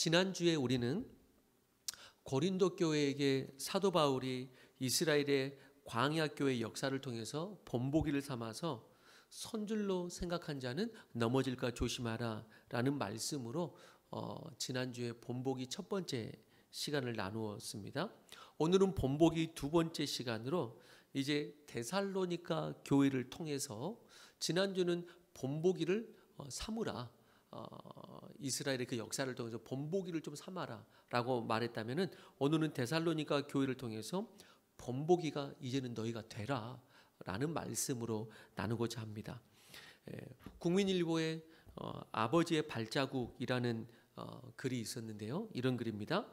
지난주에 우리는 고린도 교회에게 사도 바울이 이스라엘의 광야 교회 역사를 통해서 본보기를 삼아서 선줄로 생각한 자는 넘어질까 조심하라 라는 말씀으로 지난주에 본보기 첫 번째 시간을 나누었습니다. 오늘은 본보기 두 번째 시간으로 이제 데살로니가 교회를 통해서 지난주는 본보기를 삼으라, 이스라엘의 그 역사를 통해서 본보기를 좀 삼아라 라고 말했다면은 오늘은 데살로니가 교회를 통해서 본보기가 이제는 너희가 되라 라는 말씀으로 나누고자 합니다. 국민일보에 아버지의 발자국이라는 글이 있었는데요, 이런 글입니다.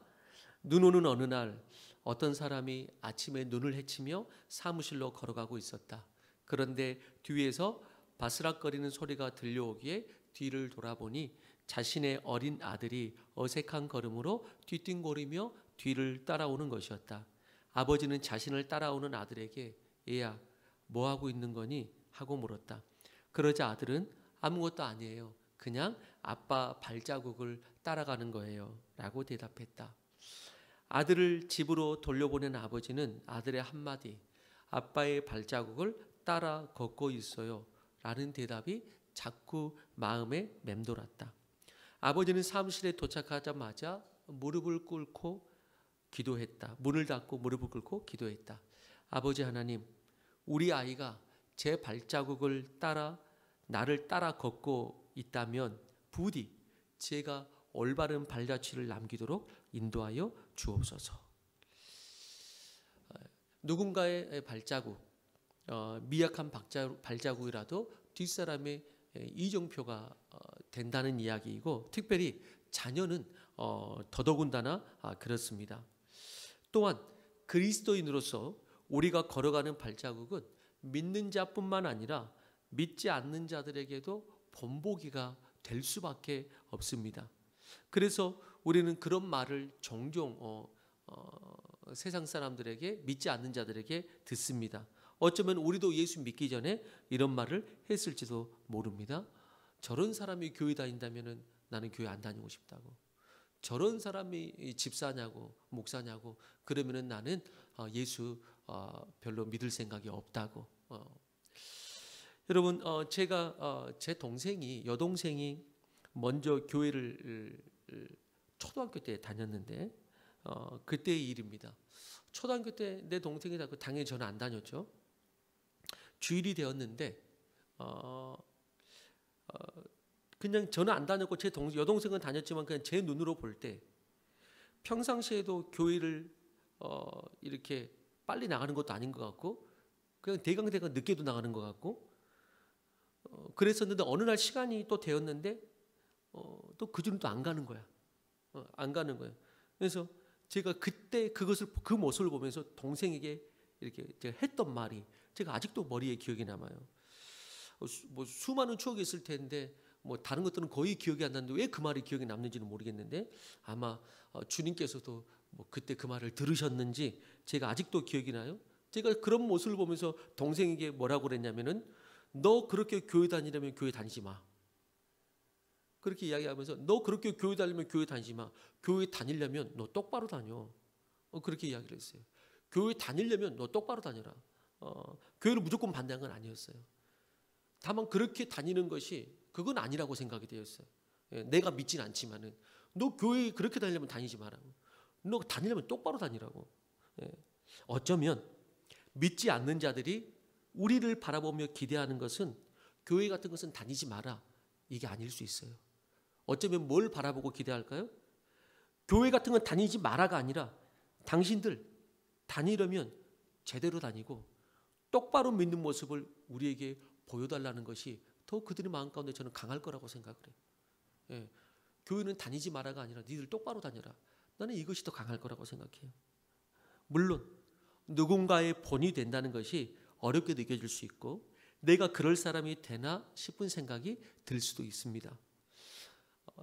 눈 오는 어느 날 어떤 사람이 아침에 눈을 헤치며 사무실로 걸어가고 있었다. 그런데 뒤에서 바스락거리는 소리가 들려오기에 뒤를 돌아보니 자신의 어린 아들이 어색한 걸음으로 뒤뚱거리며 뒤를 따라오는 것이었다. 아버지는 자신을 따라오는 아들에게 얘야 뭐 하고 있는 거니? 하고 물었다. 그러자 아들은 아무것도 아니에요. 그냥 아빠 발자국을 따라가는 거예요. 라고 대답했다. 아들을 집으로 돌려보낸 아버지는 아들의 한마디 아빠의 발자국을 따라 걷고 있어요. 라는 대답이 자꾸 마음에 맴돌았다. 아버지는 사무실에 도착하자마자 무릎을 꿇고 기도했다. 문을 닫고 무릎을 꿇고 기도했다. 아버지 하나님, 우리 아이가 제 발자국을 따라 나를 따라 걷고 있다면 부디 제가 올바른 발자취를 남기도록 인도하여 주옵소서. 누군가의 발자국, 미약한 발자국이라도 뒷사람의 이정표가 된다는 이야기이고, 특별히 자녀는 더더군다나 그렇습니다. 또한 그리스도인으로서 우리가 걸어가는 발자국은 믿는 자뿐만 아니라 믿지 않는 자들에게도 본보기가 될 수밖에 없습니다. 그래서 우리는 그런 말을 종종 세상 사람들에게, 믿지 않는 자들에게 듣습니다. 어쩌면 우리도 예수 믿기 전에 이런 말을 했을지도 모릅니다. 저런 사람이 교회 다닌다면 나는 교회 안 다니고 싶다고. 저런 사람이 집사냐고 목사냐고 그러면 나는 예수 별로 믿을 생각이 없다고. 여러분, 제가 제 여동생이 먼저 교회를 초등학교 때 다녔는데 그때의 일입니다. 초등학교 때 내 동생이 다니고 당연히 저는 안 다녔죠. 주일이 되었는데 그냥 저는 안 다녔고 제 여동생은 다녔지만 그냥 제 눈으로 볼 때 평상시에도 교회를 이렇게 빨리 나가는 것도 아닌 것 같고 그냥 대강대강 늦게도 나가는 것 같고 그랬었는데 어느 날 시간이 또 되었는데 또 그 줄은 또 안 가는 거야. 안 가는 거예요. 그래서 제가 그때 그 모습을 보면서 동생에게 이렇게 제가 했던 말이 제가 아직도 머리에 기억이 남아요. 뭐 수많은 추억이 있을 텐데 뭐 다른 것들은 거의 기억이 안 나는데 왜 그 말이 기억에 남는지는 모르겠는데 아마 주님께서도 뭐 그때 그 말을 들으셨는지 제가 아직도 기억이 나요. 제가 그런 모습을 보면서 동생에게 뭐라고 그랬냐면은 너 그렇게 교회 다니려면 교회 다니지 마. 그렇게 이야기하면서 너 그렇게 교회 다니려면 교회 다니지 마. 교회 다니려면 너 똑바로 다녀. 그렇게 이야기를 했어요. 교회 다니려면 너 똑바로 다녀라. 교회를 무조건 반대한 건 아니었어요. 다만 그렇게 다니는 것이 그건 아니라고 생각이 되었어요. 내가 믿진 않지만은 너 교회 그렇게 다니려면 다니지 마라고. 너 다니려면 똑바로 다니라고. 어쩌면 믿지 않는 자들이 우리를 바라보며 기대하는 것은 교회 같은 것은 다니지 마라. 이게 아닐 수 있어요. 어쩌면 뭘 바라보고 기대할까요? 교회 같은 건 다니지 마라가 아니라 당신들 다니려면 제대로 다니고 똑바로 믿는 모습을 우리에게 보여달라는 것이 더 그들의 마음 가운데 저는 강할 거라고 생각을 해요. 교회는 다니지 마라가 아니라 니들 똑바로 다녀라. 나는 이것이 더 강할 거라고 생각해요. 물론 누군가의 본이 된다는 것이 어렵게 느껴질 수 있고 내가 그럴 사람이 되나 싶은 생각이 들 수도 있습니다.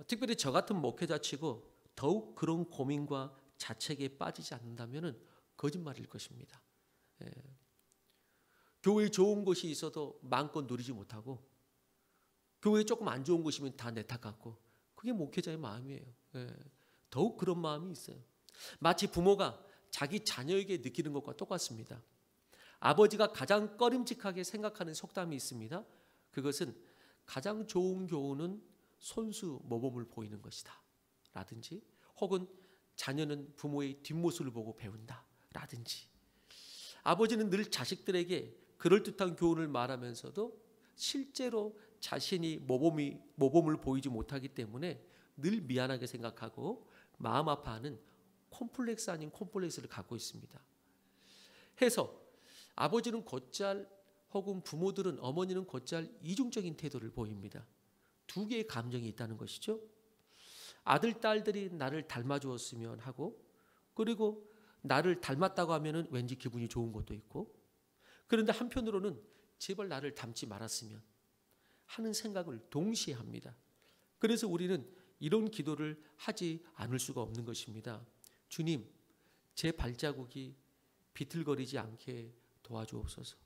특별히 저 같은 목회자치고 더욱 그런 고민과 자책에 빠지지 않는다면 거짓말일 것입니다. 교회에 좋은 곳이 있어도 마음껏 누리지 못하고 교회에 조금 안 좋은 곳이면 다 내 탓 같고 그게 목회자의 마음이에요. 더욱 그런 마음이 있어요. 마치 부모가 자기 자녀에게 느끼는 것과 똑같습니다. 아버지가 가장 꺼림칙하게 생각하는 속담이 있습니다. 그것은 가장 좋은 교훈은 손수 모범을 보이는 것이다 라든지, 혹은 자녀는 부모의 뒷모습을 보고 배운다 라든지, 아버지는 늘 자식들에게 그럴듯한 교훈을 말하면서도 실제로 자신이 모범을 보이지 못하기 때문에 늘 미안하게 생각하고 마음 아파하는 콤플렉스 아닌 콤플렉스를 갖고 있습니다. 해서 아버지는 곧잘, 혹은 부모들은, 어머니는 곧잘 이중적인 태도를 보입니다. 두 개의 감정이 있다는 것이죠. 아들, 딸들이 나를 닮아주었으면 하고, 그리고 나를 닮았다고 하면 왠지 기분이 좋은 것도 있고, 그런데 한편으로는 제발 나를 닮지 말았으면 하는 생각을 동시에 합니다. 그래서 우리는 이런 기도를 하지 않을 수가 없는 것입니다. 주님, 제 발자국이 비틀거리지 않게 도와주옵소서.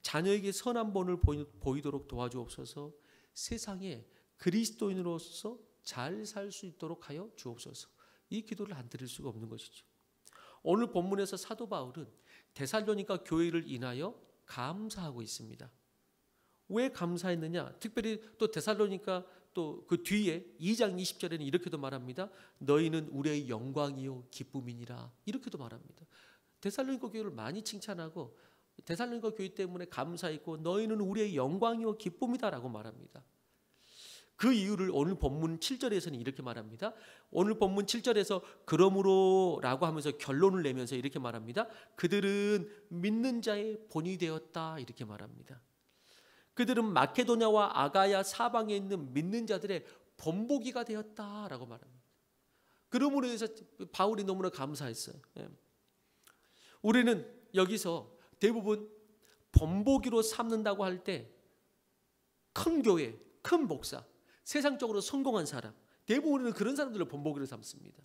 자녀에게 선한 본을 보이도록 도와주옵소서. 세상에 그리스도인으로서 잘 살 수 있도록 하여 주옵소서. 이 기도를 안 드릴 수가 없는 것이죠. 오늘 본문에서 사도 바울은 데살로니가 교회를 인하여 감사하고 있습니다. 왜 감사했느냐? 특별히 또 데살로니가 또 그 뒤에 2장 20절에는 이렇게도 말합니다. 너희는 우리의 영광이요 기쁨이니라. 이렇게도 말합니다. 데살로니가 교회를 많이 칭찬하고 데살로니가 교회 때문에 감사했고 너희는 우리의 영광이요 기쁨이다라고 말합니다. 그 이유를 오늘 본문 7절에서는 이렇게 말합니다. 오늘 본문 7절에서 그러므로 라고 하면서 결론을 내면서 이렇게 말합니다. 그들은 믿는 자의 본이 되었다 이렇게 말합니다. 그들은 마케도냐와 아가야 사방에 있는 믿는 자들의 본보기가 되었다라고 말합니다. 그러므로 해서 바울이 너무나 감사했어요. 우리는 여기서 대부분 본보기로 삼는다고 할 때 큰 교회, 큰 목사, 세상적으로 성공한 사람, 대부분은 그런 사람들을 본보기로 삼습니다.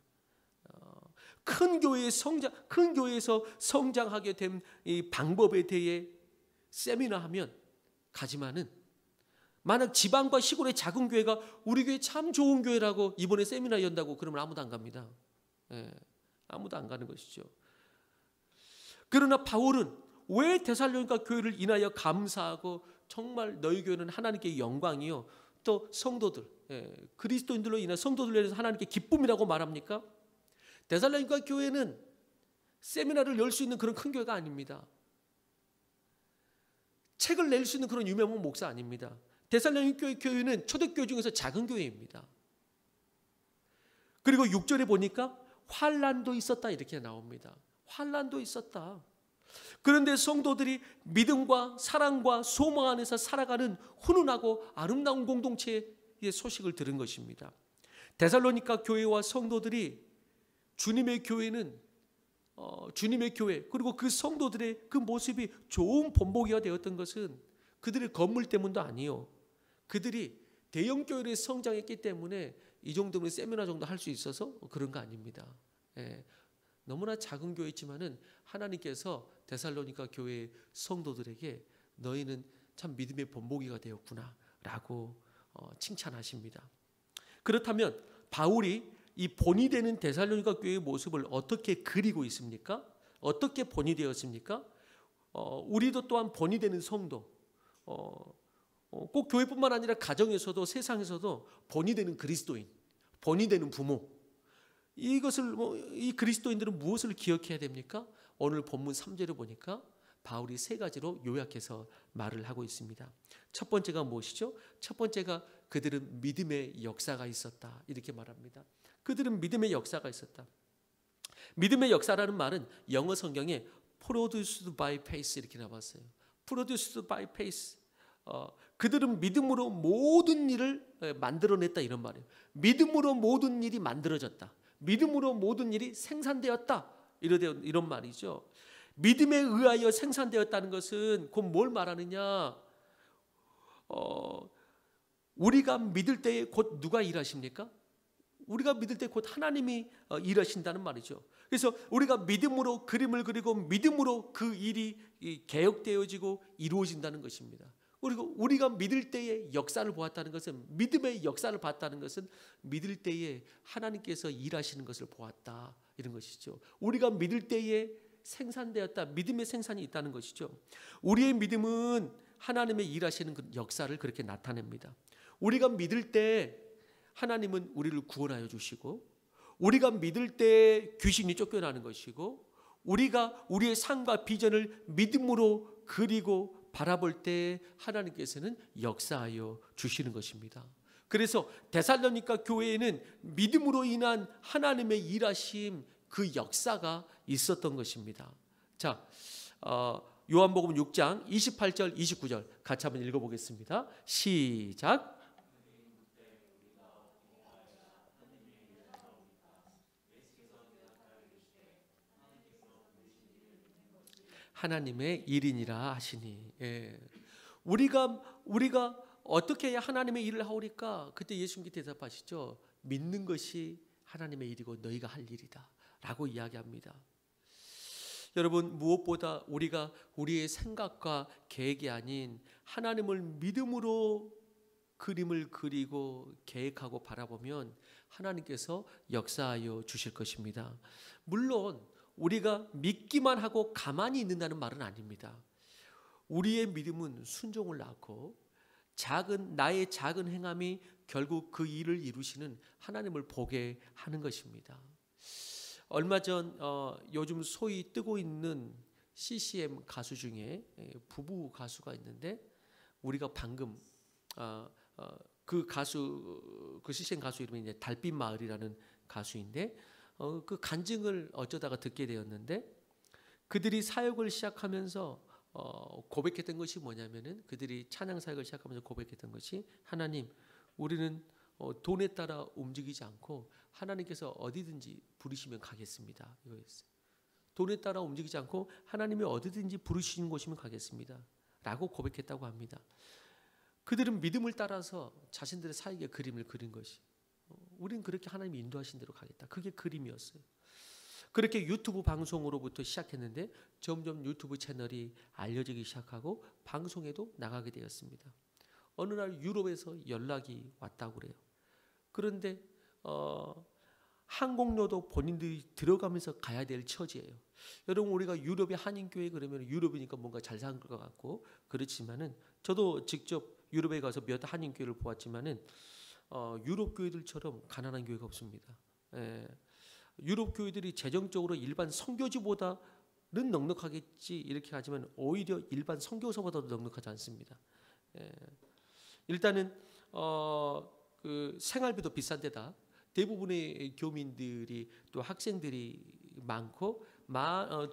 큰 교회에서 성장하게 된 이 방법에 대해 세미나하면 가지만은, 만약 지방과 시골의 작은 교회가 우리 교회 참 좋은 교회라고 이번에 세미나 연다고 그러면 아무도 안 갑니다. 아무도 안 가는 것이죠. 그러나 바울은 왜 데살로니가 교회를 인하여 감사하고 정말 너희 교회는 하나님께 영광이요 또 성도들, 그리스도인들로 인한 성도들로 인해서 하나님께 기쁨이라고 말합니까? 데살로니가 교회는 세미나를 열 수 있는 그런 큰 교회가 아닙니다. 책을 낼 수 있는 그런 유명한 목사 아닙니다. 데살로니가 교회는 초대교회 중에서 작은 교회입니다. 그리고 6절에 보니까 환난도 있었다 이렇게 나옵니다. 환난도 있었다. 그런데 성도들이 믿음과 사랑과 소망 안에서 살아가는 훈훈하고 아름다운 공동체의 소식을 들은 것입니다. 데살로니가 교회와 성도들이 주님의 교회 그리고 그 성도들의 그 모습이 좋은 본보기가 되었던 것은 그들의 건물 때문도 아니요. 그들이 대형 교회를 성장했기 때문에 이 정도면 세미나 정도 할 수 있어서 그런 거 아닙니다. 너무나 작은 교회지만은 하나님께서 데살로니가 교회의 성도들에게 너희는 참 믿음의 본보기가 되었구나라고 칭찬하십니다. 그렇다면 바울이 이 본이 되는 데살로니가 교회의 모습을 어떻게 그리고 있습니까? 어떻게 본이 되었습니까? 우리도 또한 본이 되는 성도, 꼭 교회뿐만 아니라 가정에서도 세상에서도 본이 되는 그리스도인, 본이 되는 부모, 이것을 이 그리스도인들은 무엇을 기억해야 됩니까? 오늘 본문 3절을 보니까 바울이 세 가지로 요약해서 말을 하고 있습니다. 첫 번째가 무엇이죠? 첫 번째가 그들은 믿음의 역사가 있었다 이렇게 말합니다. 그들은 믿음의 역사가 있었다. 믿음의 역사라는 말은 영어 성경에 produced by faith 이렇게 나왔어요. produced by faith. 그들은 믿음으로 모든 일을 만들어냈다 이런 말이에요. 믿음으로 모든 일이 만들어졌다. 믿음으로 모든 일이 생산되었다. 이런 말이죠. 믿음에 의하여 생산되었다는 것은 곧 뭘 말하느냐? 우리가 믿을 때에 곧 누가 일하십니까? 우리가 믿을 때 곧 하나님이 일하신다는 말이죠. 그래서 우리가 믿음으로 그림을 그리고 믿음으로 그 일이 개혁되어지고 이루어진다는 것입니다. 그리고 우리가 믿을 때에 역사를 보았다는 것은, 믿음의 역사를 봤다는 것은 믿을 때에 하나님께서 일하시는 것을 보았다, 이런 것이죠. 우리가 믿을 때에 생산되었다, 믿음의 생산이 있다는 것이죠. 우리의 믿음은 하나님의 일하시는 그 역사를 그렇게 나타냅니다. 우리가 믿을 때 하나님은 우리를 구원하여 주시고, 우리가 믿을 때 귀신이 쫓겨나는 것이고, 우리가 우리의 삶과 비전을 믿음으로 그리고 바라볼 때 하나님께서는 역사하여 주시는 것입니다. 그래서 데살로니가 교회에는 믿음으로 인한 하나님의 일하심, 그 역사가 있었던 것입니다. 자, 요한복음 6장 28절 29절 같이 한번 읽어보겠습니다. 시작. 하나님의 일이니라 하시니. 예. 우리가 어떻게 해야 하나님의 일을 하오리까? 그때 예수님께 대답하시죠. 믿는 것이 하나님의 일이고 너희가 할 일이다 라고 이야기합니다. 여러분, 무엇보다 우리가 우리의 생각과 계획이 아닌 하나님을 믿음으로 그림을 그리고 계획하고 바라보면 하나님께서 역사하여 주실 것입니다. 물론 우리가 믿기만 하고 가만히 있는다는 말은 아닙니다. 우리의 믿음은 순종을 낳고 나의 작은 행함이 결국 그 일을 이루시는 하나님을 보게 하는 것입니다. 얼마 전 요즘 소위 뜨고 있는 CCM 가수 중에 부부 가수가 있는데, 우리가 방금 그 CCM 가수 이름이 이제 달빛 마을이라는 가수인데, 그 간증을 어쩌다가 듣게 되었는데, 그들이 사역을 시작하면서 고백했던 것이 뭐냐면은, 그들이 찬양 사역을 시작하면서 고백했던 것이, 하나님, 우리는 돈에 따라 움직이지 않고 하나님께서 어디든지 부르시면 가겠습니다, 이거였어요. 돈에 따라 움직이지 않고 하나님이 어디든지 부르시는 곳이면 가겠습니다 라고 고백했다고 합니다. 그들은 믿음을 따라서 자신들의 사역의 그림을 그린 것이, 우린 그렇게 하나님이 인도하신 대로 가겠다, 그게 그림이었어요. 그렇게 유튜브 방송으로부터 시작했는데 점점 유튜브 채널이 알려지기 시작하고 방송에도 나가게 되었습니다. 어느 날 유럽에서 연락이 왔다고 그래요. 그런데 항공료도 본인들이 들어가면서 가야 될 처지예요. 여러분, 우리가 유럽의 한인교회 그러면 유럽이니까 뭔가 잘 사는 것 같고 그렇지만은, 저도 직접 유럽에 가서 몇 한인교회를 보았지만은 유럽 교회들처럼 가난한 교회가 없습니다. 유럽 교회들이 재정적으로 일반 선교지보다는 넉넉하겠지 이렇게 하지만 오히려 일반 선교사보다도 넉넉하지 않습니다. 일단은 그 생활비도 비싼 데다 대부분의 교민들이, 또 학생들이 많고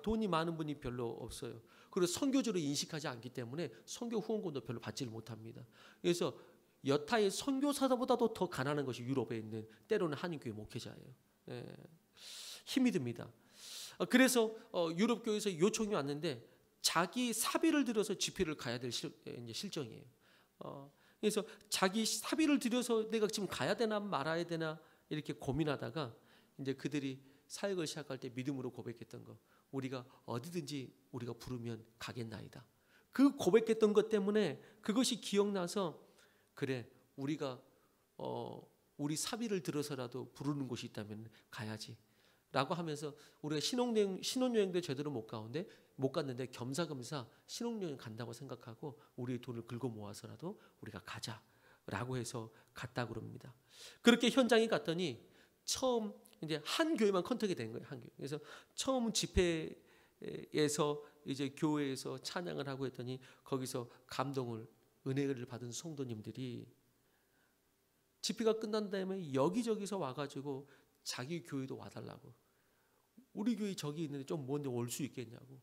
돈이 많은 분이 별로 없어요. 그리고 선교지로 인식하지 않기 때문에 선교 후원금도 별로 받지를 못합니다. 그래서 여타의 선교사보다도 더 가난한 것이 유럽에 있는 때로는 한인교회 목회자예요. 힘이 듭니다. 그래서 유럽 교회에서 요청이 왔는데 자기 사비를 들여서 집회를 가야 될 실정이에요. 그래서 자기 사비를 들여서 내가 지금 가야 되나 말아야 되나 이렇게 고민하다가 이제 그들이 사역을 시작할 때 믿음으로 고백했던 거, 우리가 어디든지 우리가 부르면 가겠나이다. 그 고백했던 것 때문에 그것이 기억나서, 그래, 우리가 우리 사비를 들어서라도 부르는 곳이 있다면 가야지 라고 하면서, 우리가 신혼여행도 제대로 못 갔는데 겸사겸사 신혼여행 간다고 생각하고 우리의 돈을 긁어 모아서라도 우리가 가자라고 해서 갔다고 그럽니다. 그렇게 현장에 갔더니 처음 이제 한 교회만 컨택이 된 거예요. 한 교회. 그래서 처음 집회에서 이제 교회에서 찬양을 하고 했더니 거기서 은혜를 받은 성도님들이 집회가 끝난 다음에 여기저기서 와가지고 자기 교회도 와달라고, 우리 교회 저기 있는데 좀 먼데 올 수 있겠냐고.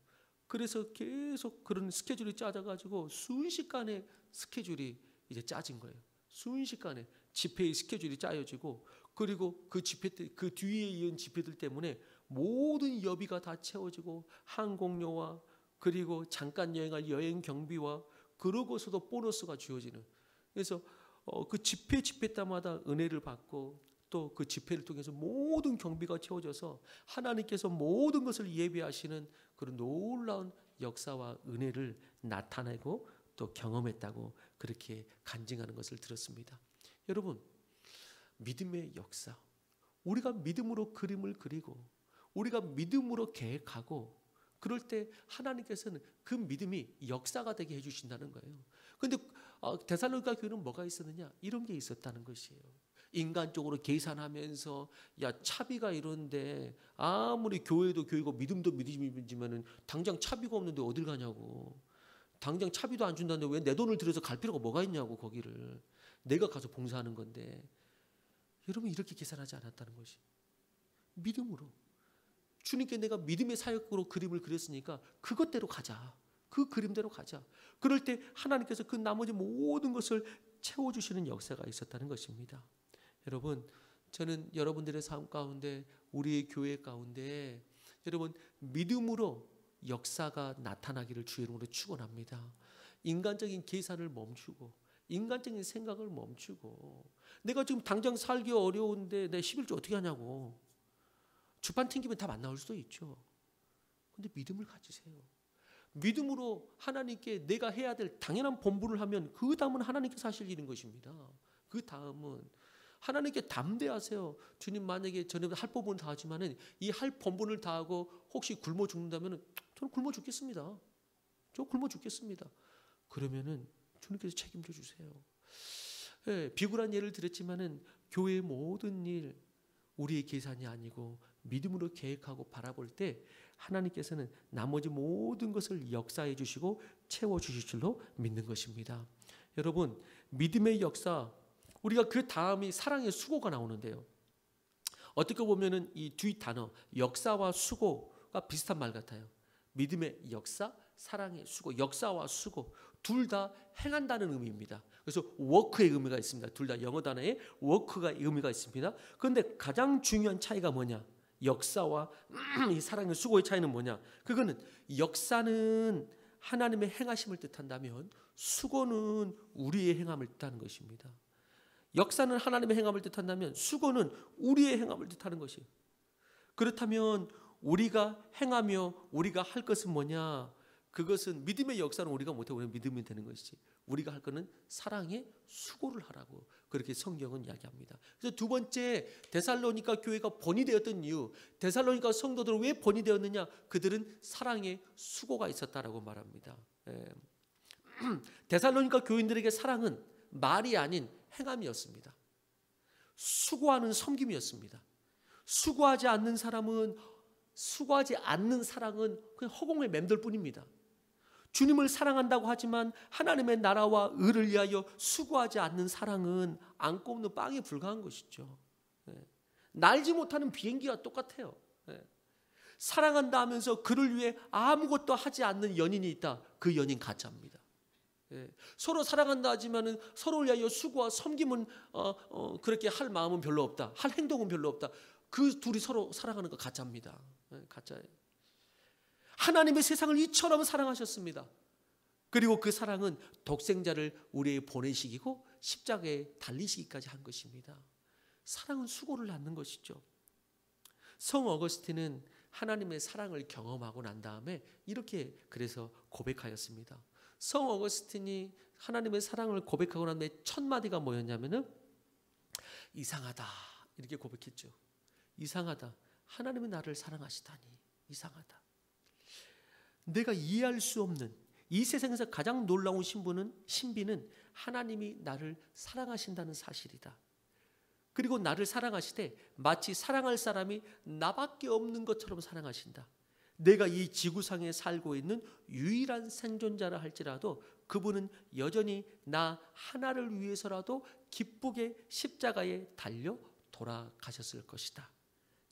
그래서 계속 그런 스케줄이 짜져가지고 순식간에 스케줄이 이제 짜진 거예요. 순식간에 집회의 스케줄이 짜여지고, 그리고 그 집회 때, 그 뒤에 이은 집회들 때문에 모든 여비가 다 채워지고, 항공료와 그리고 잠깐 여행할 여행 경비와 그러고서도 보너스가 주어지는. 그래서 그 집회 때마다 은혜를 받고, 또 그 집회를 통해서 모든 경비가 채워져서 하나님께서 모든 것을 예비하시는 그런 놀라운 역사와 은혜를 나타내고 또 경험했다고 그렇게 간증하는 것을 들었습니다. 여러분, 믿음의 역사, 우리가 믿음으로 그림을 그리고 우리가 믿음으로 계획하고 그럴 때 하나님께서는 그 믿음이 역사가 되게 해주신다는 거예요. 그런데 데살로니가 교회는 뭐가 있었느냐? 이런 게 있었다는 것이에요. 인간적으로 계산하면서 야 차비가 이런데 아무리 교회도 교회고 믿음도 믿음이지만은 당장 차비가 없는데 어딜 가냐고. 당장 차비도 안 준다는데 왜 내 돈을 들여서 갈 필요가 뭐가 있냐고. 거기를 내가 가서 봉사하는 건데. 여러분 이렇게 계산하지 않았다는 것이 믿음으로 주님께 내가 믿음의 사역으로 그림을 그렸으니까 그것대로 가자. 그 그림대로 가자. 그럴 때 하나님께서 그 나머지 모든 것을 채워주시는 역사가 있었다는 것입니다. 여러분, 저는 여러분들의 삶 가운데 우리의 교회 가운데 여러분 믿음으로 역사가 나타나기를 주의 이름으로 축원합니다. 인간적인 계산을 멈추고 인간적인 생각을 멈추고 내가 지금 당장 살기 어려운데 내 11조 어떻게 하냐고. 주판 튕기면 답 안 나올 수도 있죠. 그런데 믿음을 가지세요. 믿음으로 하나님께 내가 해야 될 당연한 본분을 하면 그 다음은 하나님께서 하실 일인 것입니다. 그 다음은 하나님께 담대하세요. 주님 만약에 저는 할 본분을 다 하지만은 이 할 본분을 다 하고 혹시 굶어 죽는다면은 저는 굶어 죽겠습니다. 저 굶어 죽겠습니다. 그러면은 주님께서 책임져 주세요. 예, 비굴한 예를 들었지만은 교회의 모든 일 우리의 계산이 아니고 믿음으로 계획하고 바라볼 때 하나님께서는 나머지 모든 것을 역사해 주시고 채워 주실 줄로 믿는 것입니다. 여러분, 믿음의 역사, 우리가 그 다음이 사랑의 수고가 나오는데요. 어떻게 보면은 이 뒤 단어 역사와 수고가 비슷한 말 같아요. 믿음의 역사, 사랑의 수고, 역사와 수고 둘 다 행한다는 의미입니다. 그래서 워크의 의미가 있습니다. 둘 다 영어 단어에 워크가 의미가 있습니다. 그런데 가장 중요한 차이가 뭐냐? 역사와 이 사랑의 수고의 차이는 뭐냐? 그거는 역사는 하나님의 행하심을 뜻한다면 수고는 우리의 행함을 뜻하는 것입니다. 역사는 하나님의 행함을 뜻한다면 수고는 우리의 행함을 뜻하는 것이에요. 그렇다면 우리가 행하며 우리가 할 것은 뭐냐? 그것은 믿음의 역사는 우리가 못하고 우리가 믿으면 되는 것이지. 우리가 할 것은 사랑의 수고를 하라고 그렇게 성경은 이야기합니다. 그래서 두 번째 데살로니가 교회가 본이 되었던 이유, 데살로니가 성도들은 왜 본이 되었느냐? 그들은 사랑의 수고가 있었다라고 말합니다. 데살로니가 교인들에게 사랑은 말이 아닌 행함이었습니다. 수고하는 섬김이었습니다. 수고하지 않는 사랑은 그냥 허공에 맴돌 뿐입니다. 주님을 사랑한다고 하지만 하나님의 나라와 의를 위하여 수고하지 않는 사랑은 안 꼽는 빵에 불과한 것이죠. 날지 못하는 비행기와 똑같아요. 사랑한다 하면서 그를 위해 아무것도 하지 않는 연인이 있다. 그 연인 가짜입니다. 서로 사랑한다 하지만은 서로를 위하여 수고와 섬김은 그렇게 할 마음은 별로 없다. 할 행동은 별로 없다. 그 둘이 서로 사랑하는 거 가짜입니다. 가짜예요. 하나님의 세상을 이처럼 사랑하셨습니다. 그리고 그 사랑은 독생자를 우리에게 보내시기고 십자가에 달리시기까지 한 것입니다. 사랑은 수고를 낳는 것이죠. 성 어거스틴은 하나님의 사랑을 경험하고 난 다음에 이렇게 그래서 고백하였습니다. 성 어거스틴이 하나님의 사랑을 고백하고 난 다음에 첫 마디가 뭐였냐면은 이상하다 이렇게 고백했죠. 이상하다. 하나님은 나를 사랑하시다니 이상하다. 내가 이해할 수 없는 이 세상에서 가장 놀라운 신비는 하나님이 나를 사랑하신다는 사실이다. 그리고 나를 사랑하시되 마치 사랑할 사람이 나밖에 없는 것처럼 사랑하신다. 내가 이 지구상에 살고 있는 유일한 생존자라 할지라도 그분은 여전히 나 하나를 위해서라도 기쁘게 십자가에 달려 돌아가셨을 것이다.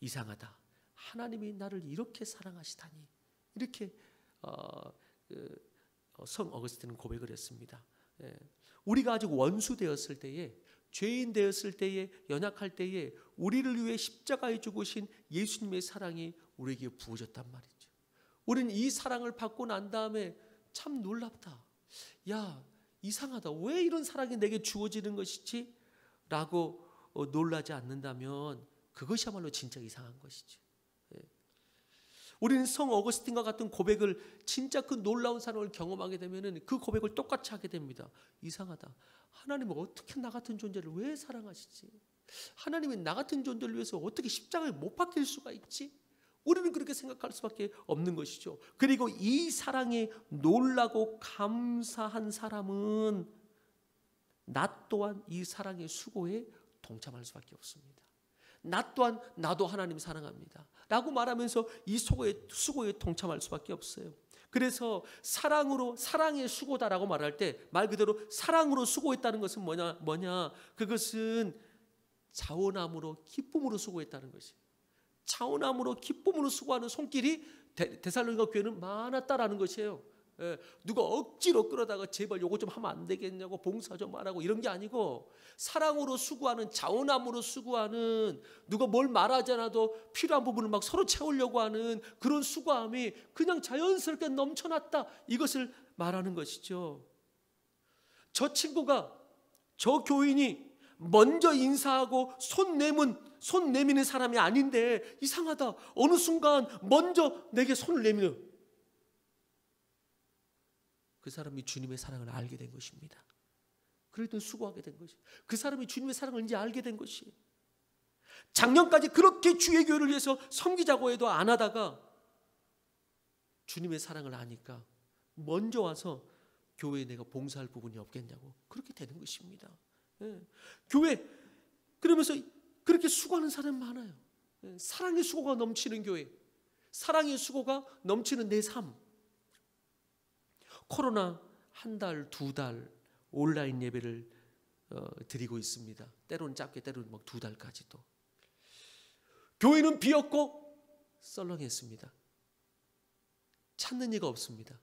이상하다. 하나님이 나를 이렇게 사랑하시다니. 이렇게 성 어거스틴은 고백을 했습니다. 우리가 아직 원수 되었을 때에, 죄인 되었을 때에, 연약할 때에 우리를 위해 십자가에 죽으신 예수님의 사랑이 우리에게 부어졌단 말이죠. 우리는 이 사랑을 받고 난 다음에 참 놀랍다. 야, 이상하다. 왜 이런 사랑이 내게 주어지는 것이지? 라고 놀라지 않는다면 그것이야말로 진짜 이상한 것이죠. 우리는 성 어거스틴과 같은 고백을, 진짜 그 놀라운 사랑을 경험하게 되면은 그 고백을 똑같이 하게 됩니다. 이상하다. 하나님은 어떻게 나 같은 존재를 왜 사랑하시지? 하나님은 나 같은 존재를 위해서 어떻게 십자가에 못 박힐 수가 있지? 우리는 그렇게 생각할 수밖에 없는 것이죠. 그리고 이 사랑에 놀라고 감사한 사람은 나 또한 이 사랑의 수고에 동참할 수밖에 없습니다. 나 또한 나도 하나님 사랑합니다 라고 말하면서 이 수고에 동참할 수밖에 없어요. 그래서 사랑의 수고다라고 말할 때 말 그대로 사랑으로 수고했다는 것은 뭐냐? 그것은 자원함으로 기쁨으로 수고했다는 것이에요. 자원함으로 기쁨으로 수고하는 손길이 데살로니가 교회는 많았다라는 것이에요. 누가 억지로 끌어다가 제발 요거 좀 하면 안 되겠냐고 봉사 좀 하라고 이런 게 아니고, 사랑으로 수고하는, 자원함으로 수고하는, 누가 뭘 말하지 않아도 필요한 부분을 막 서로 채우려고 하는 그런 수고함이 그냥 자연스럽게 넘쳐났다, 이것을 말하는 것이죠. 저 친구가, 저 교인이 먼저 인사하고 손 내미는 사람이 아닌데 이상하다, 어느 순간 먼저 내게 손을 내미는 그 사람이 주님의 사랑을 알게 된 것입니다. 그래도 수고하게 된 것이, 그 사람이 주님의 사랑을 이제 알게 된 것이, 작년까지 그렇게 주의 교회를 위해서 섬기자고 해도 안 하다가 주님의 사랑을 아니까 먼저 와서 교회에 내가 봉사할 부분이 없겠냐고 그렇게 되는 것입니다. 교회 그러면서 그렇게 수고하는 사람이 많아요. 사랑의 수고가 넘치는 교회, 사랑의 수고가 넘치는 내 삶. 코로나 한 달, 두 달 온라인 예배를 드리고 있습니다. 때로는 짧게, 때로는 막 2달까지도. 교회는 비었고 썰렁했습니다. 찾는 이가 없습니다.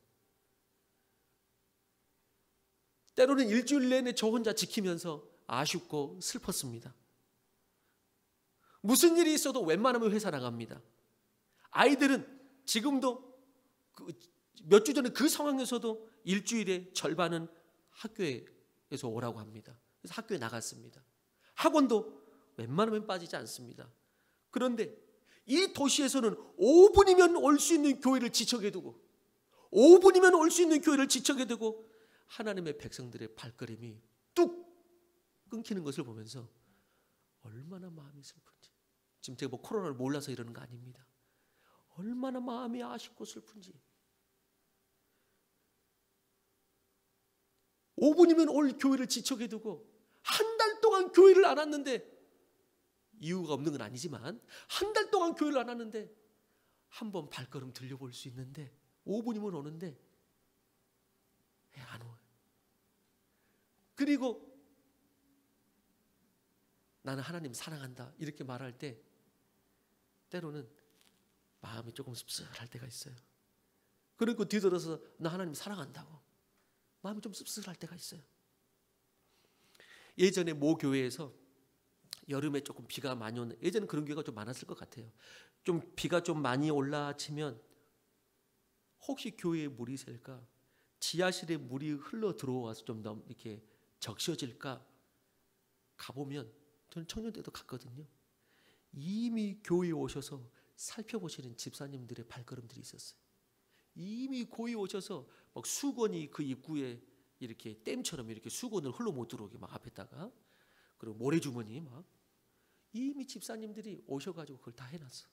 때로는 일주일 내내 저 혼자 지키면서 아쉽고 슬펐습니다. 무슨 일이 있어도 웬만하면 회사 나갑니다. 아이들은 지금도 몇 주 전에 그 상황에서도 일주일에 절반은 학교에서 오라고 합니다. 그래서 학교에 나갔습니다. 학원도 웬만하면 빠지지 않습니다. 그런데 이 도시에서는 5분이면 올 수 있는 교회를 지척에 두고, 5분이면 올 수 있는 교회를 지척에 두고 하나님의 백성들의 발걸음이 뚝 끊기는 것을 보면서 얼마나 마음이 슬픈지. 지금 제가 뭐 코로나를 몰라서 이러는 거 아닙니다. 얼마나 마음이 아쉽고 슬픈지. 5분이면 올 교회를 지척에 두고 한 달 동안 교회를 안 왔는데, 이유가 없는 건 아니지만 한 달 동안 교회를 안 왔는데 한번 발걸음 들려볼 수 있는데 5분이면 오는데 왜 안 와요? 그리고 나는 하나님 사랑한다 이렇게 말할 때 때로는 마음이 조금 씁쓸할 때가 있어요. 그리고 뒤돌아서 나 하나님 사랑한다고 마음이 좀 씁쓸할 때가 있어요. 예전에 모 교회에서 여름에 조금 비가 많이 오는, 예전에 그런 교회가 좀 많았을 것 같아요. 좀 비가 좀 많이 올라치면 혹시 교회에 물이 셀까, 지하실에 물이 흘러 들어와서 좀 더 이렇게 적셔질까 가보면, 저는 청년 때도 갔거든요. 이미 교회에 오셔서 살펴보시는 집사님들의 발걸음들이 있었어요. 이미 교회에 오셔서 막 수건이 그 입구에 이렇게 댐처럼 이렇게 수건을 흘러 못 들어오게 막 앞에다가, 그리고 모래주머니 막, 이미 집사님들이 오셔가지고 그걸 다 해놨어.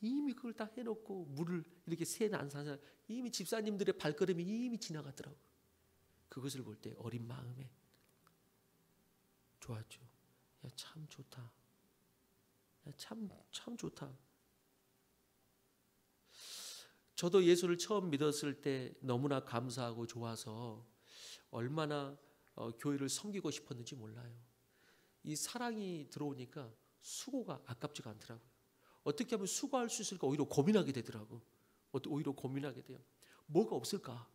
이미 그걸 다 해놓고 물을 이렇게 새는 안 사서 이미 집사님들의 발걸음이 이미 지나갔더라고. 그것을 볼 때 어린 마음에 좋았죠. 야, 참 좋다. 야, 참 좋다. 저도 예수를 처음 믿었을 때 너무나 감사하고 좋아서 얼마나 교회를 섬기고 싶었는지 몰라요. 이 사랑이 들어오니까 수고가 아깝지가 않더라고요. 어떻게 하면 수고할 수 있을까 오히려 고민하게 되더라고. 오히려 고민하게 돼요. 뭐가 없을까?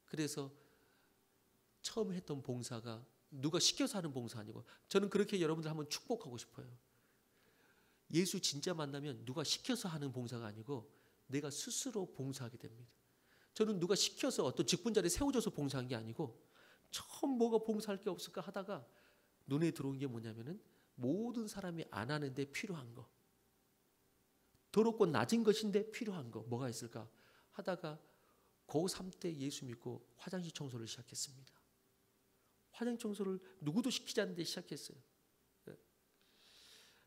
그래서 처음 했던 봉사가 누가 시켜서 하는 봉사 아니고, 저는 그렇게 여러분들 한번 축복하고 싶어요. 예수 진짜 만나면 누가 시켜서 하는 봉사가 아니고 내가 스스로 봉사하게 됩니다. 저는 누가 시켜서 어떤 직분 자리에 세워줘서 봉사한 게 아니고, 처음 뭐가 봉사할 게 없을까 하다가 눈에 들어온 게 뭐냐면은 모든 사람이 안 하는데 필요한 거, 더럽고 낮은 것인데 필요한 거 뭐가 있을까 하다가 고3 때 예수 믿고 화장실 청소를 시작했습니다. 화장실 청소를 누구도 시키지 않는데 시작했어요.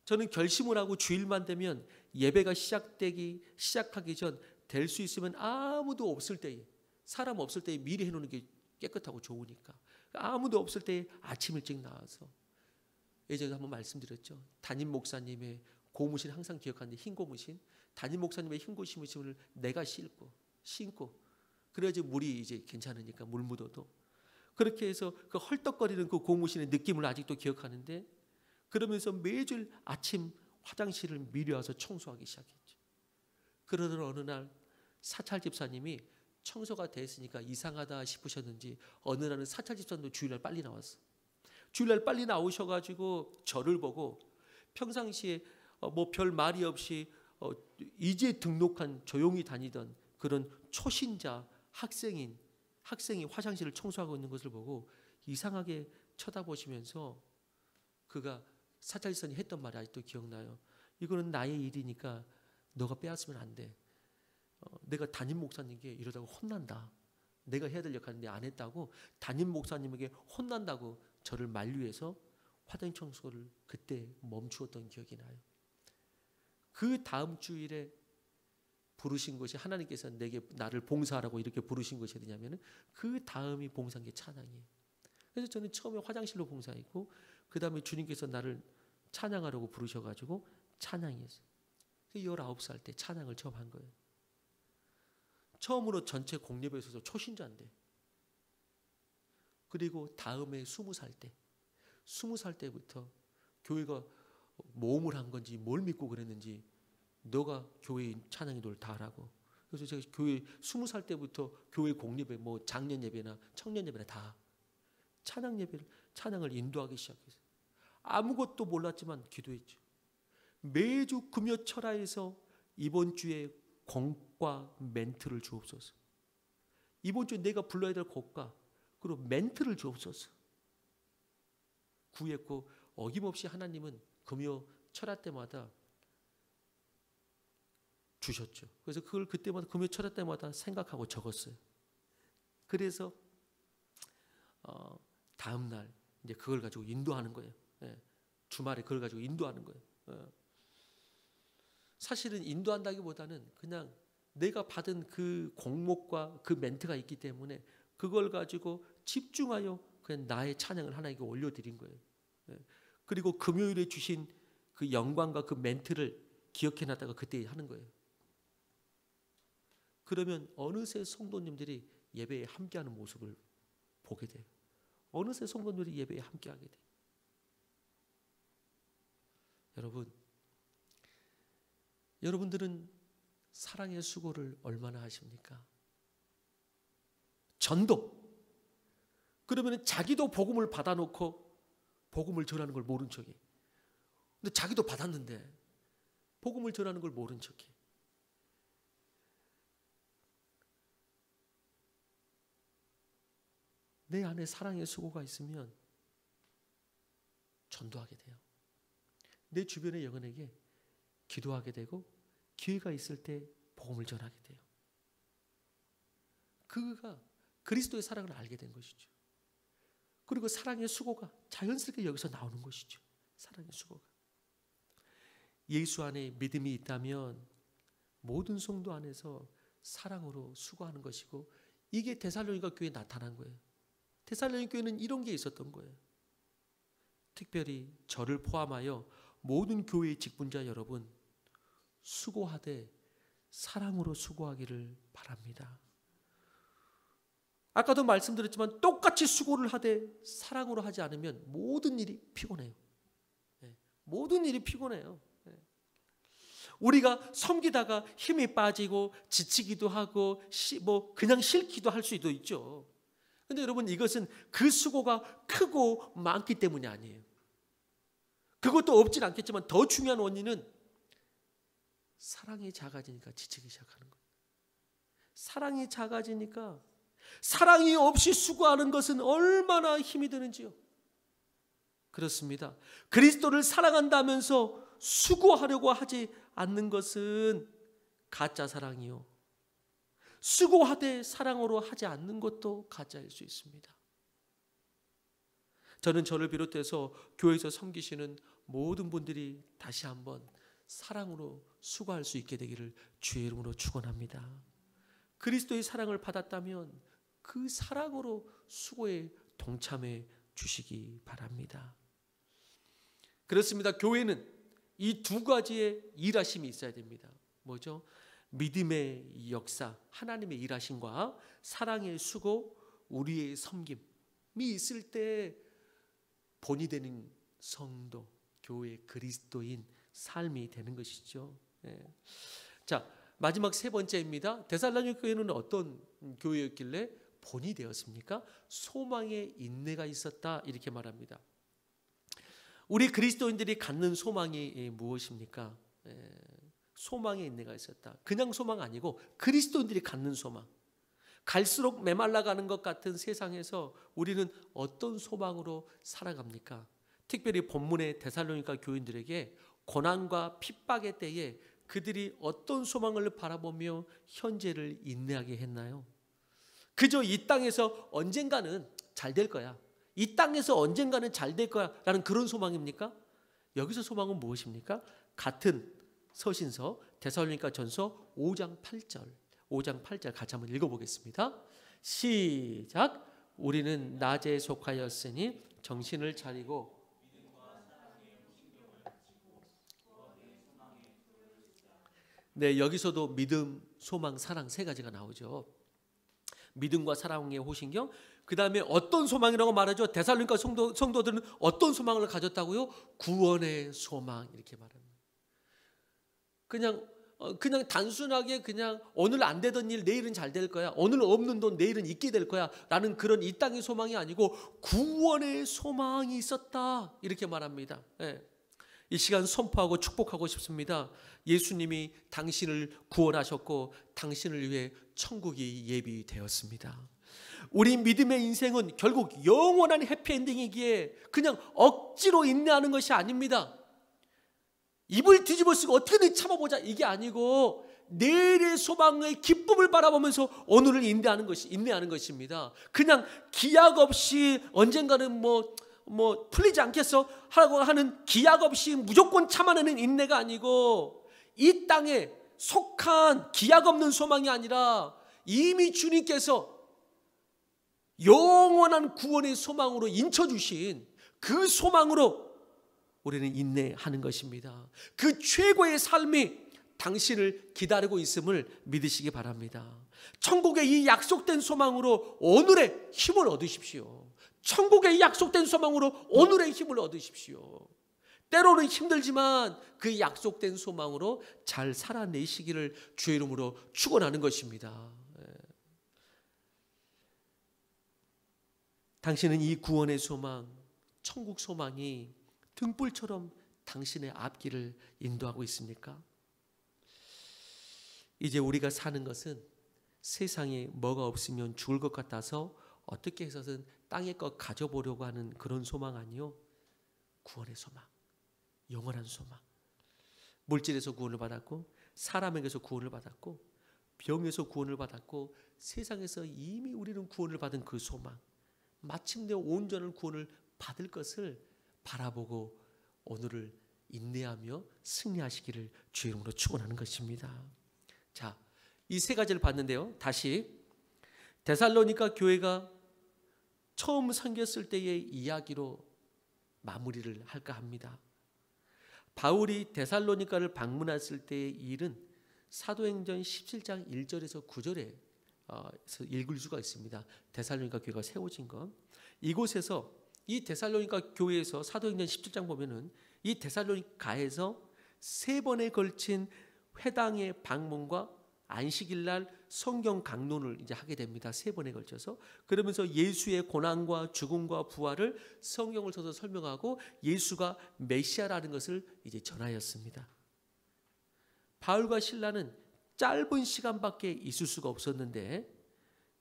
저는 결심을 하고 주일만 되면 예배가 시작하기 전 될 수 있으면 아무도 없을 때에, 사람 없을 때에 미리 해놓는 게 깨끗하고 좋으니까 아무도 없을 때에 아침 일찍 나와서, 예전에 한번 말씀드렸죠. 담임 목사님의 고무신 항상 기억하는데, 흰 고무신, 담임 목사님의 흰 고무신을 내가 신고 그래야지 물이 이제 괜찮으니까, 물 묻어도. 그렇게 해서 그 헐떡거리는 그 고무신의 느낌을 아직도 기억하는데, 그러면서 매주 아침 화장실을 미리 와서 청소하기 시작했죠. 그러던 어느 날 사찰 집사님이 청소가 됐으니까 이상하다 싶으셨는지 어느 날은 사찰 집사님도 주일날 빨리 나왔어. 주일날 빨리 나오셔가지고 저를 보고 평상시에 뭐 별 말이 없이 이제 등록한 조용히 다니던 그런 초신자 학생이 화장실을 청소하고 있는 것을 보고 이상하게 쳐다보시면서 그가 사찰 집사님이 했던 말이 아직도 기억나요. 이거는 나의 일이니까 너가 빼앗으면 안 돼. 내가 담임 목사님께 이러다가 혼난다. 내가 해야 될 역할인데 안 했다고 담임 목사님에게 혼난다고 저를 만류해서 화장실 청소를 그때 멈추었던 기억이 나요. 그 다음 주일에 부르신 것이, 하나님께서 나를 봉사하라고 이렇게 부르신 것이 어디냐면은 그 다음이 봉사한 게 찬양이에요. 그래서 저는 처음에 화장실로 봉사했고 그 다음에 주님께서 나를 찬양하라고 부르셔가지고 찬양했어요. 19살 때 찬양을 처음 한 거예요. 처음으로 전체 공예배에 서서 초신자인데, 그리고 다음에 20살 때부터 교회가 모험을 한 건지 뭘 믿고 그랬는지 너가 교회 찬양인도를 다 하라고. 그래서 제가 교회 20살 때부터 교회 공예배, 뭐 장년 예배나 청년 예배나 다 찬양을 인도하기 시작했어요. 아무것도 몰랐지만 기도했죠. 매주 금요 철야에서 이번 주에 곡과 멘트를 주옵소서. 이번 주에 내가 불러야 될 곡과 그리고 멘트를 주옵소서. 구했고 어김없이 하나님은 금요 철야 때마다 주셨죠. 그래서 그걸 그때마다 금요 철야 때마다 생각하고 적었어요. 그래서 다음 날 이제 그걸 가지고 인도하는 거예요. 주말에 그걸 가지고 인도하는 거예요. 사실은 인도한다기보다는 그냥 내가 받은 그 곡목과 그 멘트가 있기 때문에 그걸 가지고 집중하여 그냥 나의 찬양을 하나님께 올려드린 거예요. 그리고 금요일에 주신 그 영광과 그 멘트를 기억해놨다가 그때 하는 거예요. 그러면 어느새 성도님들이 예배에 함께하는 모습을 보게 돼요. 어느새 성도님들이 예배에 함께하게 돼요. 여러분들은 사랑의 수고를 얼마나 하십니까? 전도. 그러면 자기도 복음을 받아놓고 복음을 전하는 걸 모른 척해. 근데 자기도 받았는데 복음을 전하는 걸 모른 척해. 내 안에 사랑의 수고가 있으면 전도하게 돼요. 내 주변의 영혼에게 기도하게 되고 기회가 있을 때 복음을 전하게 돼요. 그가 그리스도의 사랑을 알게 된 것이죠. 그리고 사랑의 수고가 자연스럽게 여기서 나오는 것이죠. 사랑의 수고가. 예수 안에 믿음이 있다면 모든 성도 안에서 사랑으로 수고하는 것이고, 이게 데살로니가 교회에 나타난 거예요. 데살로니가 교회는 이런 게 있었던 거예요. 특별히 저를 포함하여 모든 교회의 직분자 여러분, 수고하되 사랑으로 수고하기를 바랍니다. 아까도 말씀드렸지만 똑같이 수고를 하되 사랑으로 하지 않으면 모든 일이 피곤해요. 모든 일이 피곤해요. 우리가 섬기다가 힘이 빠지고 지치기도 하고 그냥 싫기도 할 수도 있죠. 그런데 여러분, 이것은 그 수고가 크고 많기 때문이 아니에요. 그것도 없진 않겠지만 더 중요한 원인은 사랑이 작아지니까 지치기 시작하는 거예요. 사랑이 작아지니까, 사랑이 없이 수고하는 것은 얼마나 힘이 드는지요. 그렇습니다. 그리스도를 사랑한다면서 수고하려고 하지 않는 것은 가짜 사랑이요, 수고하되 사랑으로 하지 않는 것도 가짜일 수 있습니다. 저는 저를 비롯해서 교회에서 섬기시는 모든 분들이 다시 한번 사랑으로 수고할 수 있게 되기를 주의 이름으로 축원합니다. 그리스도의 사랑을 받았다면 그 사랑으로 수고에 동참해 주시기 바랍니다. 그렇습니다. 교회는 이 두 가지의 일하심이 있어야 됩니다. 뭐죠? 믿음의 역사, 하나님의 일하심과 사랑의 수고, 우리의 섬김이 있을 때 본이 되는 성도, 교회 그리스도인 삶이 되는 것이죠. 자, 마지막 세 번째입니다. 데살로니가 교회는 어떤 교회였길래 본이 되었습니까? 소망의 인내가 있었다, 이렇게 말합니다. 우리 그리스도인들이 갖는 소망이 무엇입니까? 소망의 인내가 있었다. 그냥 소망 아니고 그리스도인들이 갖는 소망. 갈수록 메말라가는 것 같은 세상에서 우리는 어떤 소망으로 살아갑니까? 특별히 본문의 데살로니가 교인들에게 고난과 핍박의 때에 그들이 어떤 소망을 바라보며 현재를 인내하게 했나요? 그저 이 땅에서 언젠가는 잘 될 거야, 이 땅에서 언젠가는 잘 될 거야 라는 그런 소망입니까? 여기서 소망은 무엇입니까? 같은 서신서 데살로니가 전서 5장 8절 같이 한번 읽어보겠습니다. 시작. 우리는 낮에 속하였으니 정신을 차리고 네, 여기서도 믿음, 소망, 사랑 세 가지가 나오죠. 믿음과 사랑의 호신경, 그 다음에 어떤 소망이라고 말하죠? 데살로니가 성도들은 어떤 소망을 가졌다고요? 구원의 소망, 이렇게 말합니다. 그냥 단순하게 그냥 오늘 안 되던 일 내일은 잘 될 거야, 오늘 없는 돈 내일은 있게 될 거야 라는 그런 이 땅의 소망이 아니고 구원의 소망이 있었다, 이렇게 말합니다. 이 시간 선포하고 축복하고 싶습니다. 예수님이 당신을 구원하셨고 당신을 위해 천국이 예비되었습니다. 우리 믿음의 인생은 결국 영원한 해피엔딩이기에 그냥 억지로 인내하는 것이 아닙니다. 입을 뒤집어 쓰고 어떻게든 참아보자, 이게 아니고 내일의 소망의 기쁨을 바라보면서 오늘을 인내하는 것입니다. 그냥 기약 없이 언젠가는 뭐 풀리지 않겠어 하라고 하는 기약 없이 무조건 참아내는 인내가 아니고, 이 땅에 속한 기약 없는 소망이 아니라 이미 주님께서 영원한 구원의 소망으로 인쳐주신 그 소망으로 우리는 인내하는 것입니다. 그 최고의 삶이 당신을 기다리고 있음을 믿으시기 바랍니다. 천국의 이 약속된 소망으로 오늘의 힘을 얻으십시오. 천국의 약속된 소망으로 오늘의 힘을 얻으십시오. 때로는 힘들지만 그 약속된 소망으로 잘 살아내시기를 주의 이름으로 축원하는 것입니다. 당신은 이 구원의 소망, 천국 소망이 등불처럼 당신의 앞길을 인도하고 있습니까? 이제 우리가 사는 것은 세상에 뭐가 없으면 죽을 것 같아서 어떻게 해서든 땅의 것 가져보려고 하는 그런 소망 아니요, 구원의 소망, 영원한 소망. 물질에서 구원을 받았고, 사람에게서 구원을 받았고, 병에서 구원을 받았고, 세상에서 이미 우리는 구원을 받은 그 소망, 마침내 온전한 구원을 받을 것을 바라보고 오늘을 인내하며 승리하시기를 주의 이름으로 축원하는 것입니다. 자, 이 세 가지를 봤는데요, 다시 데살로니가 교회가 처음 섬겼을 때의 이야기로 마무리를 할까 합니다. 바울이 데살로니가를 방문했을 때의 일은 사도행전 17장 1절에서 9절에 읽을 수가 있습니다. 데살로니가 교회가 세워진 것, 이곳에서 이 데살로니가 교회에서 사도행전 17장 보면은 이 데살로니가에서 3번에 걸친 회당의 방문과 안식일날 성경 강론을 이제 하게 됩니다. 3번에 걸쳐서. 그러면서 예수의 고난과 죽음과 부활을 성경을 써서 설명하고 예수가 메시아라는 것을 이제 전하였습니다. 바울과 실라는 짧은 시간밖에 있을 수가 없었는데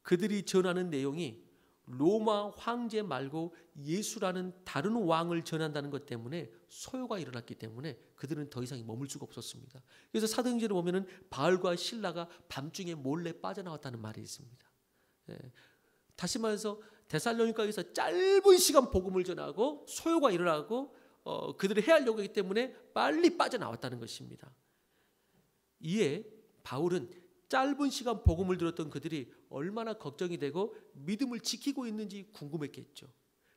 그들이 전하는 내용이 로마 황제 말고 예수라는 다른 왕을 전한다는 것 때문에 소요가 일어났기 때문에 그들은 더 이상 머물 수가 없었습니다. 그래서 사도행전에 보면은 바울과 실라가 밤중에 몰래 빠져나왔다는 말이 있습니다. 다시 말해서 데살로니가에서 짧은 시간 복음을 전하고 소요가 일어나고 그들이 해야 하려고 하기 때문에 빨리 빠져나왔다는 것입니다. 이에 바울은 짧은 시간 복음을 들었던 그들이 얼마나 걱정이 되고 믿음을 지키고 있는지 궁금했겠죠.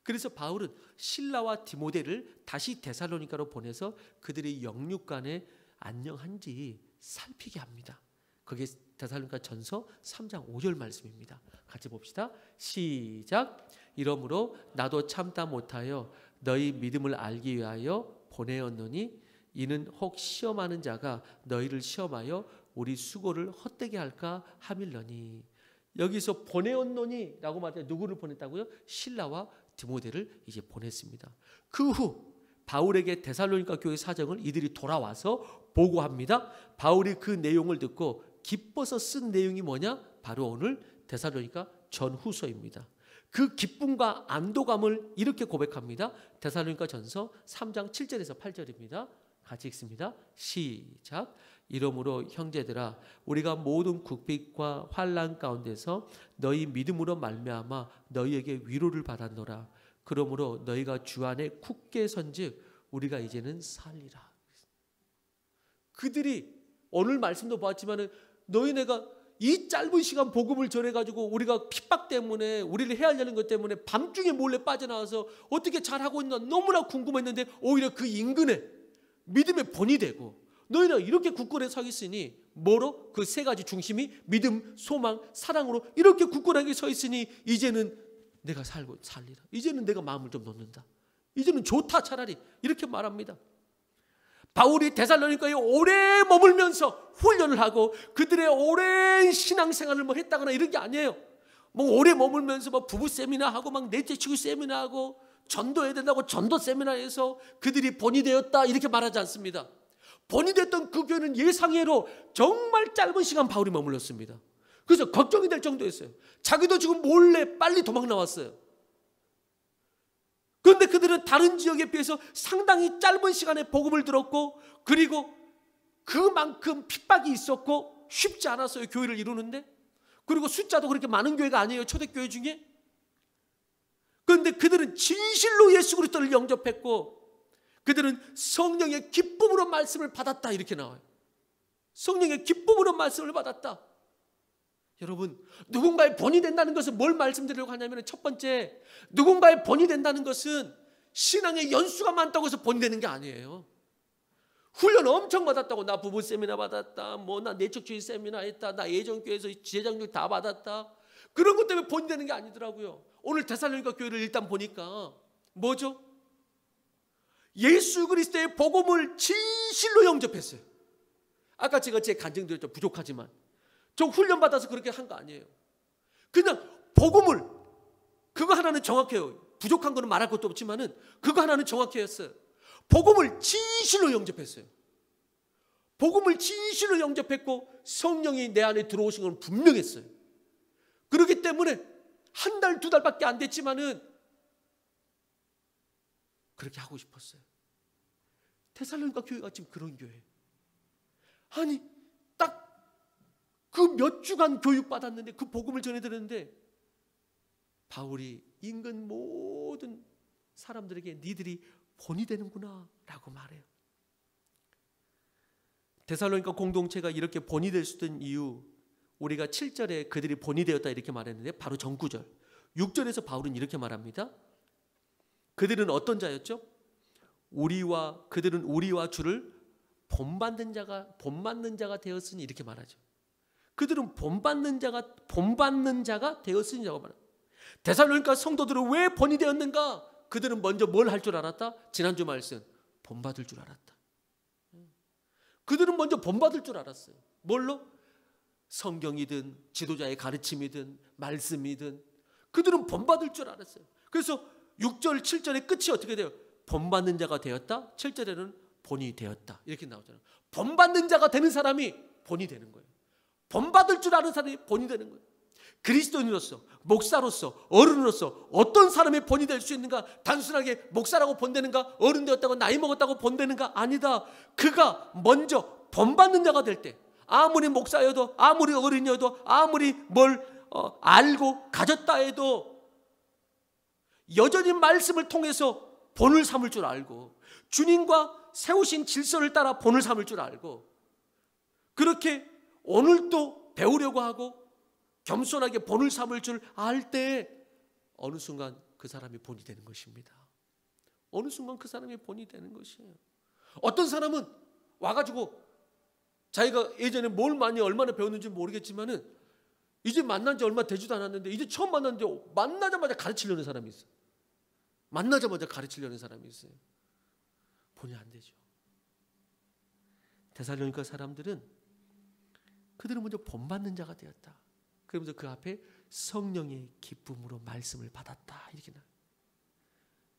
그래서 바울은 실라와 디모데를 다시 데살로니가로 보내서 그들의 영육간에 안녕한지 살피게 합니다. 그게 데살로니가 전서 3장 5절 말씀입니다. 같이 봅시다. 시작. 이러므로 나도 참다 못하여 너희 믿음을 알기 위하여 보내었노니 이는 혹 시험하는 자가 너희를 시험하여 우리 수고를 헛되게 할까 함일러니. 여기서 보내었노니 라고 말할 때 누구를 보냈다고요? 실라와 디모데를 이제 보냈습니다. 그 후 바울에게 데살로니가 교회 사정을 이들이 돌아와서 보고합니다. 바울이 그 내용을 듣고 기뻐서 쓴 내용이 뭐냐? 바로 오늘 데살로니가 전후서입니다. 그 기쁨과 안도감을 이렇게 고백합니다. 데살로니가 전서 3장 7절에서 8절입니다. 같이 읽습니다. 시작. 이러므로 형제들아 우리가 모든 국빛과 환난 가운데서 너희 믿음으로 말미암아 너희에게 위로를 받았노라. 그러므로 너희가 주 안에 굳게 선즉 우리가 이제는 살리라. 그들이 오늘 말씀도 보았지만은 너희네가 이 짧은 시간 복음을 전해가지고 우리가 핍박 때문에 우리를 헤아리는 것 때문에 밤중에 몰래 빠져나와서 어떻게 잘하고 있나 너무나 궁금했는데 오히려 그 인근에 믿음의 본이 되고 너희는 이렇게 굳건하게 서 있으니 뭐로? 그 세 가지 중심이 믿음, 소망, 사랑으로 이렇게 굳건하게 서 있으니 이제는 내가 살리라. 이제는 내가 마음을 좀 놓는다. 이제는 좋다 차라리 이렇게 말합니다. 바울이 데살로니가에 오래 머물면서 훈련을 하고 그들의 오랜 신앙생활을 뭐 했다거나 이런 게 아니에요. 뭐 오래 머물면서 뭐 부부 세미나 하고 막 넷째 치고 세미나 하고 전도해야 된다고 전도 세미나에서 그들이 본이 되었다 이렇게 말하지 않습니다. 본이 됐던 그 교회는 예상외로 정말 짧은 시간 바울이 머물렀습니다. 그래서 걱정이 될 정도였어요. 자기도 지금 몰래 빨리 도망 나왔어요. 그런데 그들은 다른 지역에 비해서 상당히 짧은 시간에 복음을 들었고 그리고 그만큼 핍박이 있었고 쉽지 않았어요. 교회를 이루는데. 그리고 숫자도 그렇게 많은 교회가 아니에요. 초대교회 중에. 그런데 그들은 진실로 예수 그리스도를 영접했고 그들은 성령의 기쁨으로 말씀을 받았다 이렇게 나와요. 성령의 기쁨으로 말씀을 받았다. 여러분 누군가의 본이 된다는 것은 뭘 말씀드리려고 하냐면 첫 번째 누군가의 본이 된다는 것은 신앙의 연수가 많다고 해서 본이 되는 게 아니에요. 훈련 엄청 받았다고 나 부부 세미나 받았다 뭐 나 내적주의 세미나 했다 나 예전교회에서 제장교 다 받았다 그런 것 때문에 본이 되는 게 아니더라고요. 오늘 데살로니가 교회를 일단 보니까 뭐죠? 예수 그리스도의 복음을 진실로 영접했어요. 아까 제가 제 간증드렸죠. 부족하지만 저 훈련 받아서 그렇게 한 거 아니에요. 그냥 복음을 그거 하나는 정확해요. 부족한 거는 말할 것도 없지만은 그거 하나는 정확히 했어요. 복음을 진실로 영접했어요. 복음을 진실로 영접했고 성령이 내 안에 들어오신 건 분명했어요. 그렇기 때문에 한 달, 두 달밖에 안 됐지만은 그렇게 하고 싶었어요. 데살로니가 교회가 지금 그런 교회. 아니 딱 그 몇 주간 교육받았는데 그 복음을 전해드렸는데 바울이 인근 모든 사람들에게 니들이 본이 되는구나 라고 말해요. 데살로니가 공동체가 이렇게 본이 될 수 있는 이유 우리가 7절에 그들이 본이 되었다 이렇게 말했는데 바로 전구절 6절에서 바울은 이렇게 말합니다. 그들은 어떤 자였죠? 그들은 우리와 주를 본받는 자가 되었으니 이렇게 말하죠. 그들은 본받는 자가 되었으니라고 말합니다. 데살로니가 성도들은 왜 본이 되었는가? 그들은 먼저 뭘 할 줄 알았다? 지난주 말씀 본받을 줄 알았다. 그들은 먼저 본받을 줄 알았어요. 뭘로? 성경이든 지도자의 가르침이든 말씀이든 그들은 본받을 줄 알았어요. 그래서 6절 7절의 끝이 어떻게 돼요? 본받는 자가 되었다. 7절에는 본이 되었다. 이렇게 나오잖아요. 본받는 자가 되는 사람이 본이 되는 거예요. 본받을 줄 아는 사람이 본이 되는 거예요. 그리스도인으로서, 목사로서, 어른으로서 어떤 사람의 본이 될 수 있는가? 단순하게 목사라고 본되는가? 어른 되었다고 나이 먹었다고 본되는가? 아니다. 그가 먼저 본받는 자가 될 때, 아무리 목사여도, 아무리 어른이어도, 아무리 뭘 알고 가졌다 해도 여전히 말씀을 통해서 본을 삼을 줄 알고, 주님과 세우신 질서를 따라 본을 삼을 줄 알고, 그렇게 오늘도 배우려고 하고 겸손하게 본을 삼을 줄 알 때 어느 순간 그 사람이 본이 되는 것입니다. 어느 순간 그 사람이 본이 되는 것이에요. 어떤 사람은 와가지고 자기가 예전에 뭘 많이 얼마나 배웠는지 모르겠지만은 이제 만난 지 얼마 되지도 않았는데 이제 처음 만났는데 만나자마자 가르치려는 사람이 있어요. 만나자마자 가르치려는 사람이 있어요. 본이 안 되죠. 데살로니가 사람들은 그들은 먼저 본받는 자가 되었다. 그러면서 그 앞에 성령의 기쁨으로 말씀을 받았다. 이렇게 나.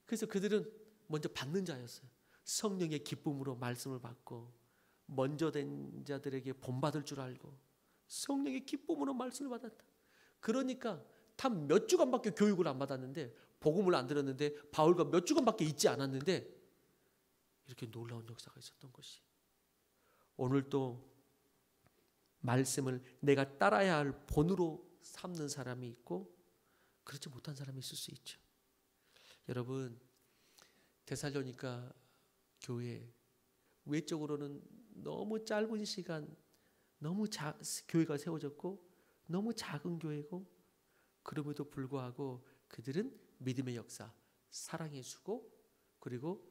그래서 그들은 먼저 받는 자였어요. 성령의 기쁨으로 말씀을 받고 먼저 된 자들에게 본받을 줄 알고 성령의 기쁨으로 말씀을 받았다. 그러니까 단 몇 주간밖에 교육을 안 받았는데, 복음을 안 들었는데, 바울과 몇 주간밖에 있지 않았는데 이렇게 놀라운 역사가 있었던 것이, 오늘도 말씀을 내가 따라야 할 본으로 삼는 사람이 있고 그렇지 못한 사람이 있을 수 있죠. 여러분, 데살로니가 교회 외적으로는 너무 짧은 시간 교회가 세워졌고 너무 작은 교회고, 그럼에도 불구하고 그들은 믿음의 역사, 사랑의 수고, 그리고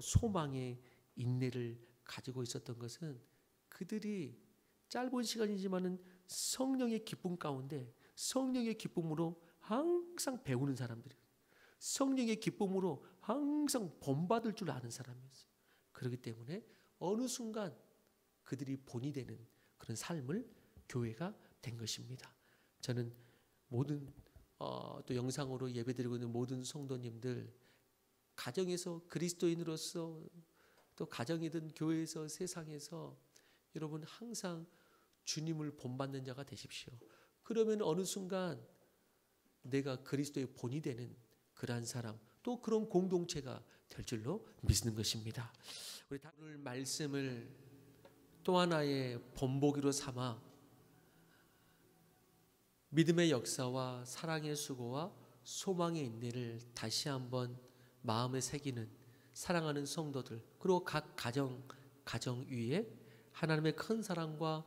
소망의 인내를 가지고 있었던 것은 그들이 짧은 시간이지만은 성령의 기쁨 가운데 성령의 기쁨으로 항상 배우는 사람들이에요. 성령의 기쁨으로 항상 본받을 줄 아는 사람이었어요. 그렇기 때문에 어느 순간 그들이 본이 되는 그런 삶을 교회가 된 것입니다. 저는 모든 또 영상으로 예배드리고 있는 모든 성도님들, 가정에서 그리스도인으로서, 또 가정이든 교회에서, 세상에서 여러분 항상 주님을 본받는 자가 되십시오. 그러면 어느 순간 내가 그리스도의 본이 되는 그러한 사람, 또 그런 공동체가 될 줄로 믿는 것입니다. 우리 오늘 말씀을 또 하나의 본보기로 삼아 믿음의 역사와 사랑의 수고와 소망의 인내를 다시 한번 마음에 새기는 사랑하는 성도들, 그리고 각 가정 위에 하나님의 큰 사랑과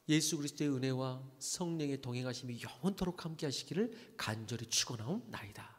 예수 그리스도의 은혜와 성령의 동행하심이 영원토록 함께 하시기를 간절히 축원하옵나이다.